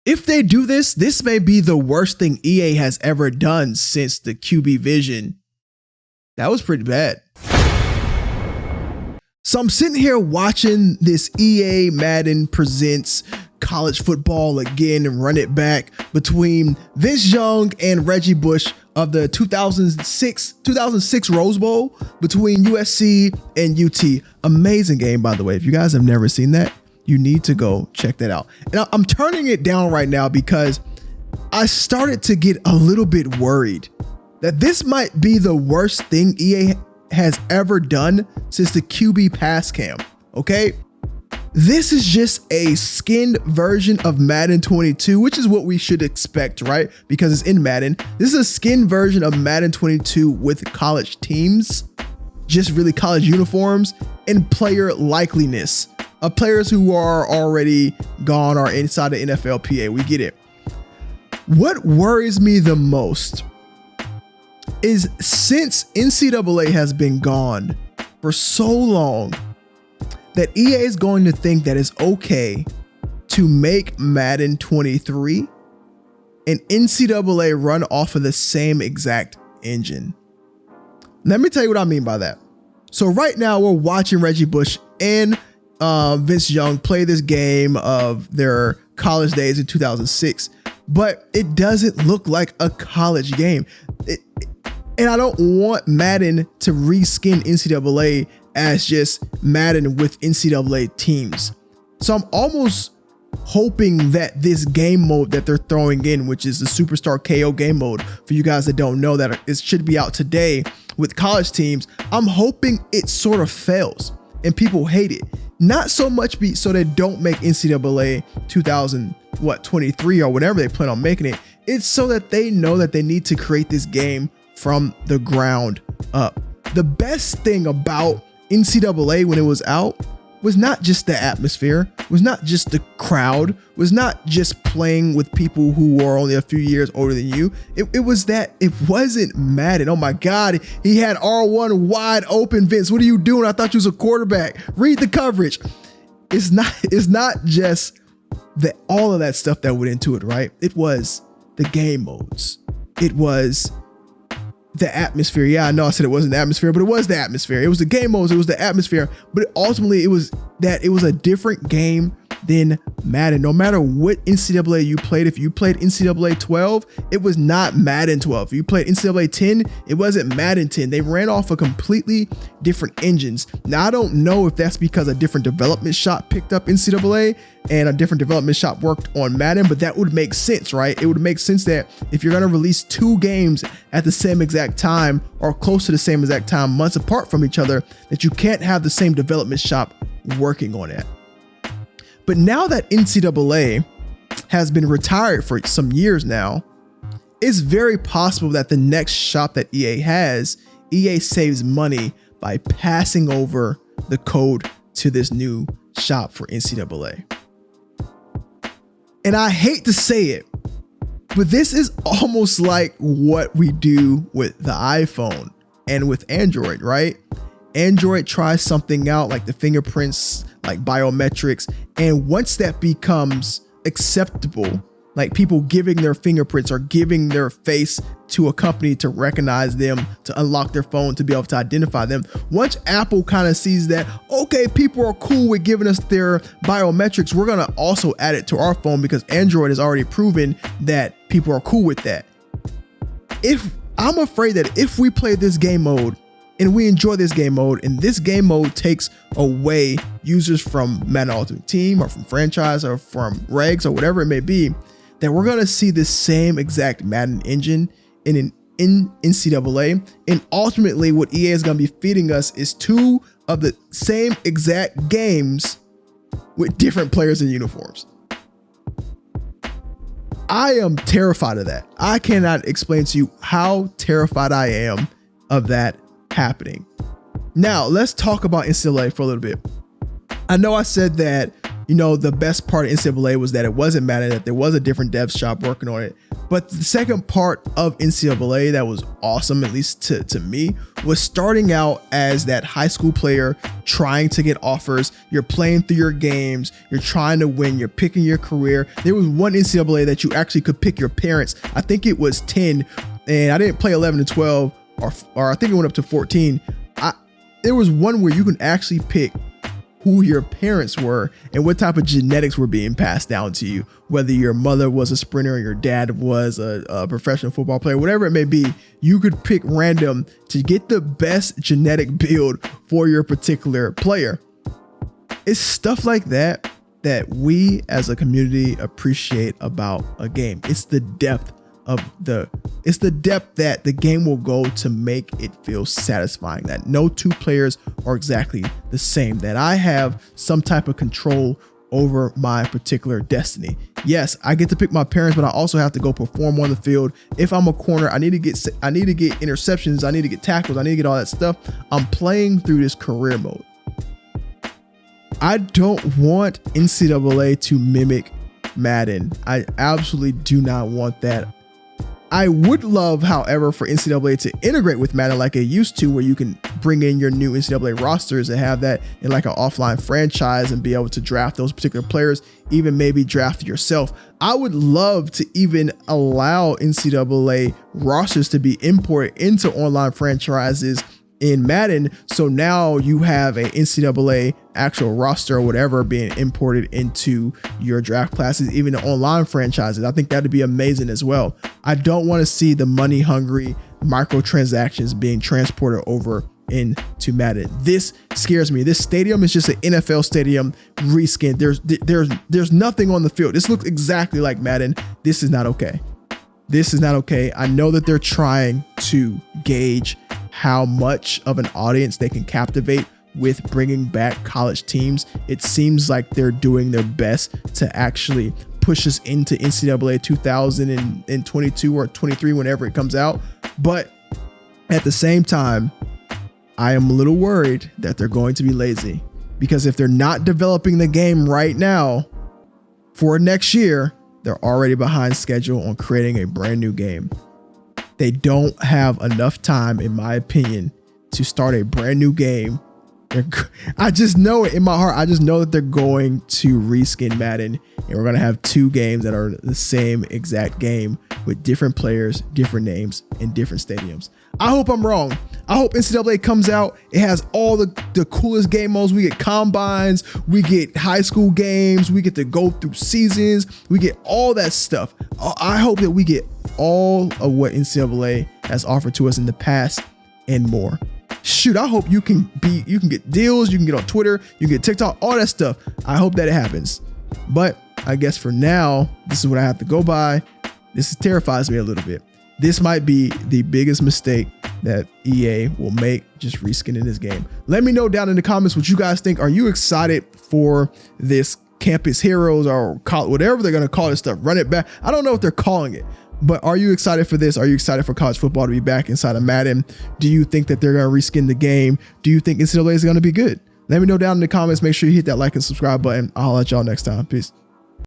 If they do this, this may be the worst thing EA has ever done since the QB Vision. That was pretty bad. So I'm sitting here watching this EA Madden presents college football again and run it back between Vince Young and Reggie Bush of the 2006 Rose Bowl between USC and UT. Amazing game, by the way. If you guys have never seen that, you need to go check that out. And I'm turning it down right now because I started to get a little bit worried that this might be the worst thing EA has ever done since the QB pass cam. Okay. This is just a skinned version of Madden22, which is what we should expect, right? Because it's in Madden. This is a skinned version of Madden22 with college teams, just really college uniforms and player likeliness of players who are already gone or inside the NFLPA. We get it. What worries me the most is since NCAA has been gone for so long, that EA is going to think that it's okay to make Madden 23 and NCAA run off of the same exact engine. Let me tell you what I mean by that. So right now we're watching Reggie Bush and Vince Young play this game of their college days in 2006, but it doesn't look like a college game. And I don't want Madden to reskin NCAA as just Madden with NCAA teams. So I'm almost hoping that this game mode that they're throwing in, which is the Superstar KO game mode, for you guys that don't know, that it should be out today with college teams, I'm hoping it sort of fails and people hate it. Not so much so they don't make NCAA 2023 or whatever they plan on making it. It's so that they know that they need to create this game from the ground up. The best thing about NCAA when it was out was not just the atmosphere, was not just the crowd, was not just playing with people who were only a few years older than you. It was that it wasn't Madden. Oh my God, he had R1 wide open. Vince, what are you doing? I thought you was a quarterback. Read the coverage. It's not just all of that stuff that went into it, right? It was the game modes. It was the atmosphere. Yeah, I know I said it wasn't the atmosphere, but it was the atmosphere. It was the game modes. It was the atmosphere. But ultimately, it was a different game than Madden. No matter what NCAA you played, if you played NCAA 12, it was not Madden 12. If you played NCAA 10, it wasn't Madden 10. They ran off of completely different engines. Now, I don't know if that's because a different development shop picked up NCAA and a different development shop worked on Madden, but that would make sense, right? It would make sense that if you're going to release two games at the same exact time or close to the same exact time, months apart from each other, that you can't have the same development shop working on it. But now that NCAA has been retired for some years now, it's very possible that the next shop that EA has, EA saves money by passing over the code to this new shop for NCAA. And I hate to say it, but this is almost like what we do with the iPhone and with Android, right? Android tries something out like the fingerprints, like biometrics. And once that becomes acceptable, like people giving their fingerprints or giving their face to a company to recognize them, to unlock their phone, to be able to identify them. Once Apple kind of sees that, okay, people are cool with giving us their biometrics, we're going to also add it to our phone because Android has already proven that people are cool with that. I'm afraid that if we play this game mode and we enjoy this game mode, and this game mode takes away users from Madden Ultimate Team or from franchise or from regs or whatever it may be, that we're going to see the same exact Madden engine in NCAA. And ultimately what EA is going to be feeding us is two of the same exact games with different players and uniforms. I am terrified of that. I cannot explain to you how terrified I am of that happening. Now let's talk about NCAA for a little bit. I know I said that, you know, the best part of NCAA was that it wasn't Madden, that there was a different dev shop working on it. But the second part of NCAA that was awesome, at least to me, was starting out as that high school player trying to get offers. You're playing through your games, you're trying to win, you're picking your career. There was one NCAA that you actually could pick your parents. I think it was 10, and I didn't play 11 and 12, or I think it went up to 14. There was one where you can actually pick who your parents were and what type of genetics were being passed down to you, whether your mother was a sprinter or your dad was a professional football player, whatever it may be. You could pick random to get the best genetic build for your particular player. It's stuff like that that we as a community appreciate about a game. It's the depth that the game will go to make it feel satisfying, that no two players are exactly the same, that I have some type of control over my particular destiny. Yes, I get to pick my parents, but I also have to go perform on the field. If I'm a corner, I need to get interceptions, I need to get tackles, I need to get all that stuff. I'm playing through this career mode. I don't want NCAA to mimic Madden. I absolutely do not want that. I would love, however, for NCAA to integrate with Madden like it used to, where you can bring in your new NCAA rosters and have that in like an offline franchise and be able to draft those particular players, even maybe draft yourself. I would love to even allow NCAA rosters to be imported into online franchises in Madden. So now you have a NCAA actual roster or whatever being imported into your draft classes, even the online franchises. I think that'd be amazing as well. I don't want to see the money hungry microtransactions being transported over into Madden. This scares me. This stadium is just an NFL stadium reskinned. There's nothing on the field. This looks exactly like Madden. This is not okay. This is not okay. I know that they're trying to gauge how much of an audience they can captivate with bringing back college teams. It seems like they're doing their best to actually push us into NCAA 2022 or 23, whenever it comes out. But at the same time, I am a little worried that they're going to be lazy, because if they're not developing the game right now for next year, they're already behind schedule on creating a brand new game. They don't have enough time, in my opinion, to start a brand new game. I just know it in my heart. I just know that they're going to reskin Madden, and we're going to have two games that are the same exact game with different players, different names, and different stadiums. I hope I'm wrong. I hope NCAA comes out. It has all the coolest game modes. We get combines, we get high school games, we get to go through seasons, we get all that stuff. I hope that we get all of what NCAA has offered to us in the past and more. Shoot, I hope you can get deals, you can get on Twitter, you can get TikTok, all that stuff. I hope that it happens. But I guess for now, this is what I have to go by. This terrifies me a little bit. This might be the biggest mistake that EA will make, just reskinning this game. Let me know down in the comments what you guys think. Are you excited for this Campus Heroes, or whatever they're going to call this stuff? Run it back. I don't know what they're calling it. But are you excited for this? Are you excited for college football to be back inside of Madden? Do you think that they're going to reskin the game? Do you think NCAA is going to be good? Let me know down in the comments. Make sure you hit that like and subscribe button. I'll let y'all next time. Peace.